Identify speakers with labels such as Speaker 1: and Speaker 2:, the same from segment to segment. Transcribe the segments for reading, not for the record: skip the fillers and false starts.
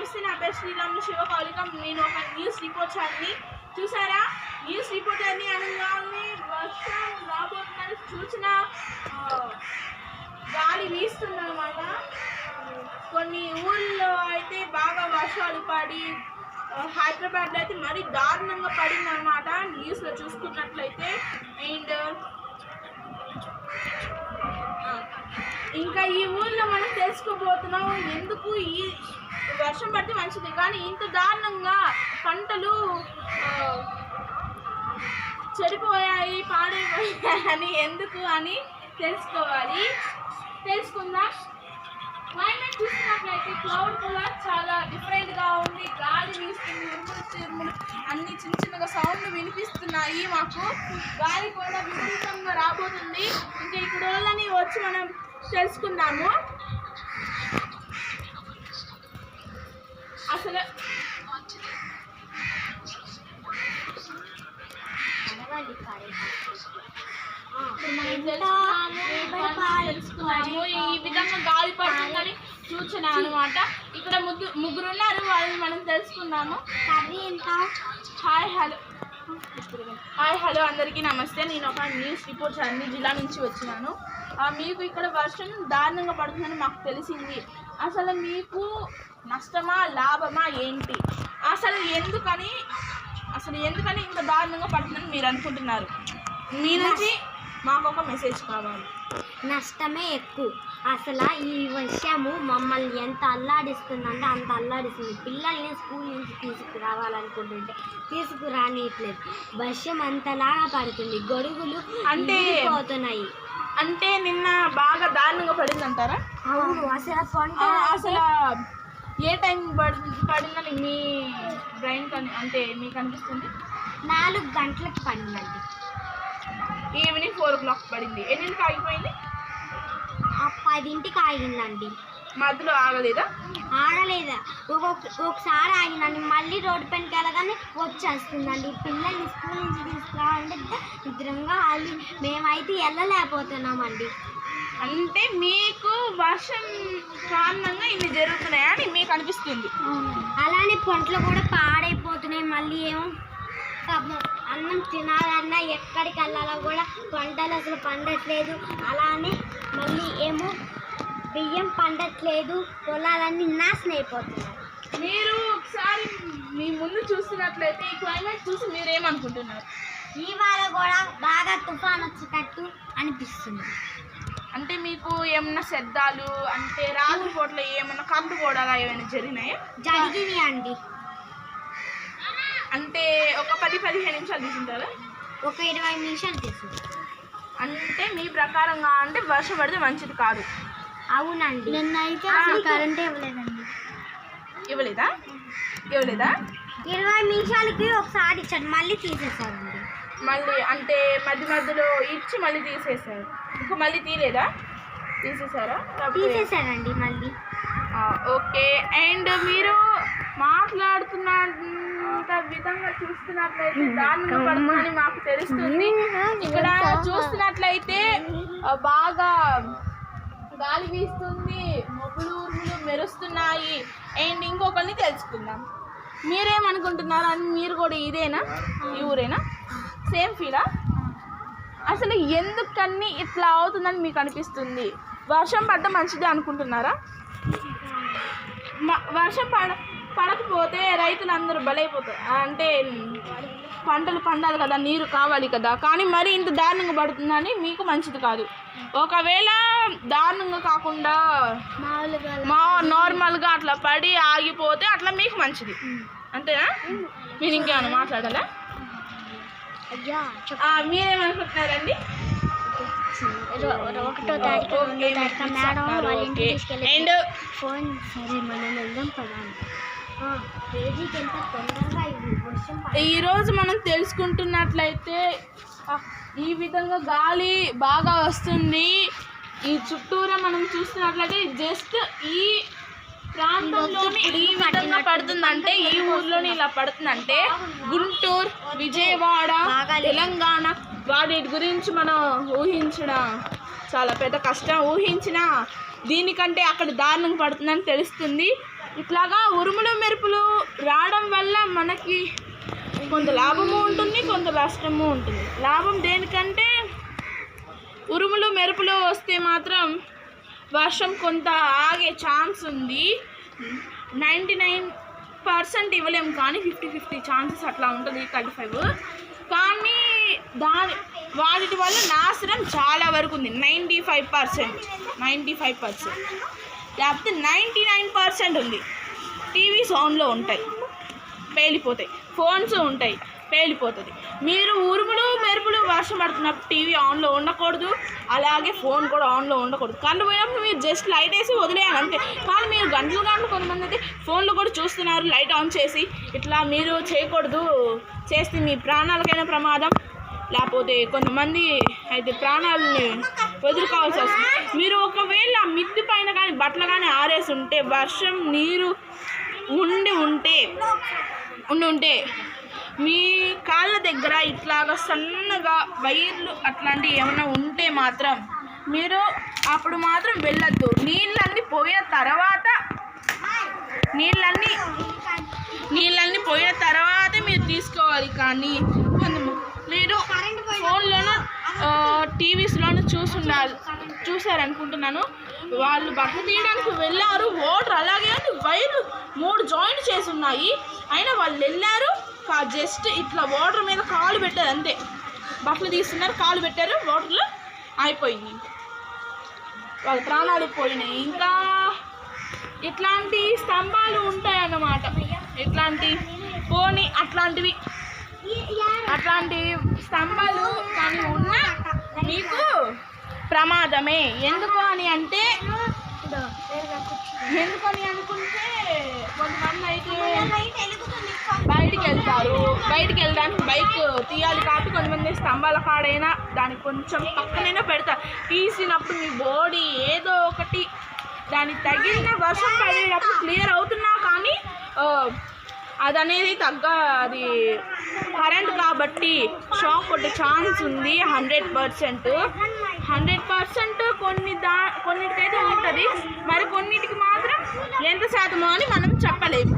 Speaker 1: నమస్తే, నా పేరు శ్రీరాములు శివకౌలికం. నేను ఒక న్యూస్ రిపోర్టర్ని. చూసారా, న్యూస్ రిపోర్టర్ని అనగానే వర్షం రాబోతుందని సూచన గాలి వీస్తుందన్నమాట. కొన్ని ఊళ్ళో అయితే బాగా వర్షాలు పడి, హైదరాబాద్లో అయితే మరీ దారుణంగా పడిందన్నమాట న్యూస్లో చూసుకున్నట్లయితే. అండ్ ఇంకా ఈ ఊళ్ళో మనం తెలుసుకోబోతున్నాం ఎందుకు ఈ వర్షం పడితే మంచిది, కానీ ఇంత దారుణంగా పంటలు చెడిపోయాయి, పాడైపోయాయని ఎందుకు అని తెలుసుకుందాం. క్లైమేట్ చూసినట్లయితే క్లౌడ్ కలర్ చాలా డిఫరెంట్గా ఉంది. గాలి వీస్తుంది, ఉరుములు చిరుములు అన్ని చిన్న చిన్నగా సౌండ్లు వినిపిస్తున్నాయి. మాకు గాలి కూడా విపరీతంగా రాబోతుంది. ఇంకా ఇక్కడ వాళ్ళని వచ్చి మనం తెలుసుకుందాము. అసలు తెలుసుకున్నాము ఈ విధంగా గాలి పడుతుందని సూచన అనమాట. ఇక్కడ ముగ్గురు ఉన్నారు, వాళ్ళని మనం తెలుసుకుందాము. హాయ్ హలో అందరికీ నమస్తే. నేను ఒక న్యూస్ రిపోర్టర్ అన్ని జిల్లా నుంచి వచ్చినాను. మీకు ఇక్కడ వర్షం దారుణంగా పడుతుందని మాకు తెలిసింది. అసలు మీకు నష్టమా లాభమా ఏంటి? అసలు ఎందుకని ఇంత దారుణంగా పడుతుందని మీరు అనుకుంటున్నారు? మీ నుంచి మాకు ఒక మెసేజ్ కావాలి.
Speaker 2: నష్టమే ఎక్కువ. అసలు ఈ వర్షము మమ్మల్ని ఎంత అల్లాడిస్తుందంటే అంత అల్లాడిస్తుంది. పిల్లల్ని స్కూల్ నుంచి తీసుకురావాలనుకుంటుంటే తీసుకురానిట్లేదు. వర్షం అంతలాగా పడుతుంది, గొడుగులు అంటే పోతున్నాయి.
Speaker 1: అంటే నిన్న బాగా దారుణంగా పడిందంటారా?
Speaker 2: అవును.
Speaker 1: అసలు ఏ టైం పడిందని మీ బ్రెయిన్ అంటే మీకు అనిపిస్తుంది?
Speaker 2: 4 గంటలకు పడిందండి.
Speaker 1: ఈవినింగ్ 4 o'clock పడింది. ఎన్నింటికి ఆగిపోయింది?
Speaker 2: 10ంటికి ఆగిందండి.
Speaker 1: మధ్యలో ఆగలేదా?
Speaker 2: ఆగలేదా, ఒకసారి ఆగిందండి. మళ్ళీ రోడ్డు పైనకి వెళ్ళగానే వచ్చేస్తుందండి. పిల్లల్ని స్కూల్ నుంచి తీసుకురావాలంటే నిద్రంగా వాళ్ళు మేమైతే వెళ్ళలేకపోతున్నామండి.
Speaker 1: అంటే మీకు వర్షం కారణంగా ఇన్ని జరుగుతున్నాయా అని మీకు అనిపిస్తుంది?
Speaker 2: అలానే పంటలు కూడా పాడైపోతున్నాయి. మళ్ళీ ఏమో అన్నం తినాలన్నా ఎక్కడికి వెళ్ళాలో కూడా పంటలు అసలు పండట్లేదు. అలానే మళ్ళీ ఏమో బియ్యం పండట్లేదు, పొలాలన్నీ నాశనం అయిపోతున్నాయి.
Speaker 1: మీరు ఒకసారి మీ ముందు చూస్తున్నట్లయితే ఈ క్లైమేట్ చూసి మీరేమనుకుంటున్నారు?
Speaker 2: ఇవాళ కూడా బాగా తుఫాన్ వచ్చేటట్టు అనిపిస్తుంది.
Speaker 1: అంటే మీకు ఏమన్నా శబ్దాలు అంటే రాత్రిపూట్ల ఏమన్నా కరెంటు పోవడాలు ఏమైనా జరిగినాయా?
Speaker 2: జరిగినాయి అండి.
Speaker 1: అంటే ఒక 10-15 నిమిషాలు తీసుకుంటారా?
Speaker 2: ఒక 20 నిమిషాలు తీసుకుంటారు.
Speaker 1: అంటే మీ ప్రకారంగా అంటే వర్షం పడితే మంచిది కాదు?
Speaker 2: అవునండి. నిన్నైతే కరెంటే ఇవ్వలేదండి.
Speaker 1: ఇవ్వలేదా?
Speaker 2: 20 నిమిషాలకి ఒకసారి ఇచ్చాడు, మళ్ళీ తీసేసారండి.
Speaker 1: మళ్ళీ అంటే మధ్యలో ఇచ్చి మళ్ళీ తీసేసారు. ఇంకా మళ్ళీ తీయలేదా?
Speaker 2: తీసేసారండి మళ్ళీ.
Speaker 1: ఓకే. అండ్ మీరు మాట్లాడుతున్న విధంగా చూస్తున్నట్లయితే దారుణంగా పడుతుందని మాకు తెలుస్తుంది. ఇక్కడ చూస్తున్నట్లయితే బాగా గాలి వీస్తుంది, మొబ్బులు ఉరుములు మెరుస్తున్నాయి. అండ్ ఇంకొకరిని తెలుసుకుందాం. మీరేమనుకుంటున్నారు? అని మీరు కూడా ఇదేనా, ఈ ఊరేనా? సేమ్ ఫీలా? అసలు ఎందుకని ఇట్లా అవుతుందని మీకు అనిపిస్తుంది? వర్షం పడ్డ మంచిదే అనుకుంటున్నారా? వర్షం పడకపోతే రైతులందరూ బలైపోతారు. అంటే పంటలు పండాలి కదా, నీరు కావాలి కదా. కానీ మరి ఇంత దారుణంగా పడుతుందని మీకు మంచిది కాదు. ఒకవేళ దారుణంగా కాకుండా నార్మల్గా అట్లా పడి ఆగిపోతే అట్లా మీకు మంచిది, అంతేనా? మీరు ఇంకేమైనా మాట్లాడాలా? మీరేమనుకుంటున్నారండి?
Speaker 2: 1వ తారీఖు 2వ తారీఖు మేడం వాళ్ళ ఇంటికి తీసుకెళ్ళి ఫోన్ సరే మనం వెళ్దాం పదాం.
Speaker 1: ఈరోజు మనం తెలుసుకుంటున్నట్లయితే ఈ విధంగా గాలి బాగా వస్తుంది. ఈ చుట్టూరా మనం చూస్తున్నట్లయితే జస్ట్ ఈ ప్రాంతంలోని ఈ విధంగా పడుతుందంటే, ఈ ఊర్లోని ఇలా పడుతుందంటే గుంటూరు, విజయవాడ, తెలంగాణ వాటి గురించి మనం ఊహించడం చాలా పెద్ద కష్టం. ఊహించిన దీనికంటే అక్కడ దారుణంగా పడుతుందని తెలుస్తుంది. ఇట్లాగా ఉరుములు మెరుపులు రావడం వల్ల మనకి కొంత లాభము ఉంటుంది, కొంత నష్టము ఉంటుంది. లాభం దేనికంటే ఉరుములు మెరుపులు వస్తే మాత్రం వర్షం కొంత ఆగే ఛాన్స్ ఉంది. 99% ఇవ్వలేము, కానీ 50-50 ఛాన్సెస్ అట్లా ఉంటుంది, 35. కానీ వాటి వల్ల నాశనం చాలా వరకు ఉంది. 95% లేకపోతే 99% ఉంది. టీవీస్ ఆన్లో ఉంటాయి, పేలిపోతాయి. ఫోన్స్ ఉంటాయి, పేలిపోతుంది. మీరు ఉరుములు మెరుపులు వర్షం పడుతున్నప్పుడు టీవీ ఆన్లో ఉండకూడదు, అలాగే ఫోన్ కూడా ఆన్లో ఉండకూడదు. కరెంట్ పోయినప్పుడు మీరు జస్ట్ లైట్ వేసి వదిలేయాలి అంతే. కానీ మీరు గంటలు కొంతమంది అయితే ఫోన్లో కూడా చూస్తున్నారు లైట్ ఆన్ చేసి. ఇట్లా మీరు చేయకూడదు, చేస్తే మీ ప్రాణాలకైనా ప్రమాదం, లేకపోతే కొంతమంది అయితే ప్రాణాలని ఎదుర్కోవాల్సి వస్తుంది. మీరు ఒకవేళ మిద్ది పైన కానీ బట్టలు కానీ ఆరేసి ఉంటే, వర్షం నీరు ఉంటే మీ కాళ్ళ దగ్గర ఇట్లాగా సన్నగా వైర్లు అట్లాంటివి ఏమైనా ఉంటే మాత్రం మీరు అప్పుడు మాత్రం వెళ్ళొద్దు. నీళ్ళన్నీ పోయిన తర్వాతే మీరు తీసుకోవాలి. కానీ మీరు ఫోన్లోనూ టీవీస్లోనూ చూసారనుకుంటున్నాను. వాళ్ళు బట్టలు తీయడానికి వెళ్ళారు, వాటర్ అలాగే వైర్లు 3 జాయింట్ చేసి ఉన్నాయి. అయినా వాళ్ళు వెళ్ళారు, జస్ట్ ఇట్లా వాటర్ మీద కాలు పెట్టారు అంతే. బట్టలు తీస్తున్నారు, కాలు పెట్టారు, వాటర్లో అయిపోయింది, వాళ్ళ ప్రాణాలు పోయినాయి. ఇంకా ఇట్లాంటి స్తంభాలు ఉంటాయన్నమాట. అట్లాంటి స్తంభాలు కానీ ఉన్నా మీకు ప్రమాదమే. ఎందుకని అనుకుంటే కొంతమంది అయితే బయటికి వెళ్ళడానికి బైక్ తీయాలి కాబట్టి కొంతమంది స్తంభాల కాడైనా దానికి కొంచెం పక్కనైనా పెడతారు. తీసినప్పుడు మీ బాడీ ఏదో ఒకటి దానికి తగిలిన వర్షం పడేటప్పుడు క్లియర్ అవుతున్నా కానీ అది అది కరెంట్ కాబట్టి షాక్ కొట్టే ఛాన్స్ ఉంది. 100% కొన్నిటికైతే ఉంటుంది, మరి కొన్నిటికి మాత్రం ఎంత శాతమో అని మనం చెప్పలేము.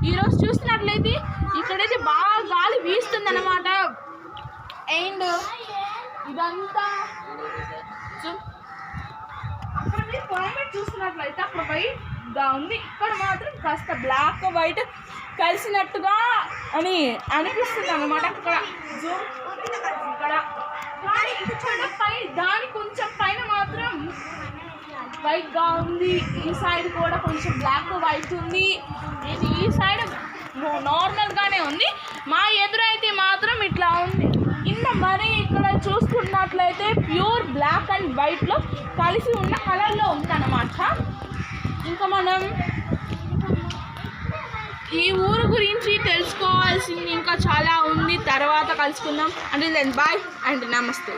Speaker 1: ఈరోజు చూస్తున్నట్లయితే ఇక్కడైతే బాగా గాలి వీస్తుందన్నమాట. అండ్ ఇదంతా అక్కడ మీరు క్లైమేట్ చూస్తున్నట్లయితే అక్కడ వైట్గా ఉంది, ఇక్కడ మాత్రం కాస్త బ్లాక్ వైట్ కలిసినట్టుగా అని అనిపిస్తుంది అన్నమాట. ఇక్కడ దాని కొంచెం పైన మాత్రం వైట్గా ఉంది, ఈ సైడ్ కూడా కొంచెం బ్లాక్ వైట్ ఉంది, ఈ సైడ్ నార్మల్గానే ఉంది. మా ఎదురైతే మాత్రం ఇట్లా ఉంది. మరి ఇక్కడ చూసుకున్నట్లయితే ప్యూర్ బ్లాక్ అండ్ వైట్లో కలిసి ఉన్న కలర్లో ఉందన్నమాట. ఇంకా మనం ఈ ఊరు గురించి తెలుసుకోవాల్సింది ఇంకా చాలా ఉంది, తర్వాత కలుసుకుందాం. అంటే దెన్ బాయ్ అండ్ నమస్తే.